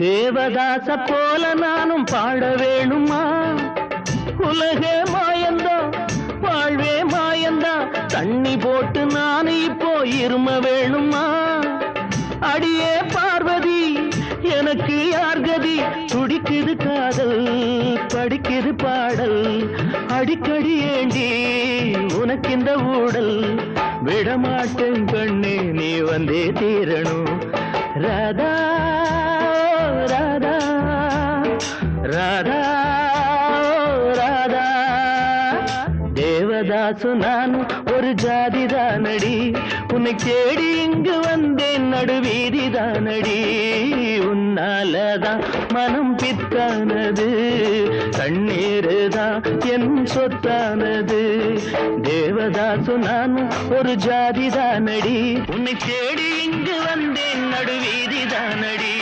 தேவதாச போல நானும் பாட வேணுமா? உலகே மாயந்தா, வாழ்வே மாயந்தா, தண்ணி போட்டு நானு இப்போ இரும வேணுமா? அடியே பார்வதி, எனக்கு யார் கதி? துடிக்குது காதல், படிக்குது பாடல், அடிக்கடி ஏண்டி உனக்கு இந்த ஊடல்? விடமாட்டேன் கண்ணே, நீ வந்தே தீரணும். ராதா ராதா ராதா ராதா. தேவதாசு நான் ஒரு ஜாதிதானடி, உன்னை தேடி இங்கு வந்தேன் நடுவீதிதானடி. உன்னாலதான் மனம் பித்தானது, கண்ணீருதான் என் சொத்தானது. தேவதாசு நான் ஒரு ஜாதிதானடி, உன்னை தேடி இங்கு வந்தேன் நடுவீதிதானடி.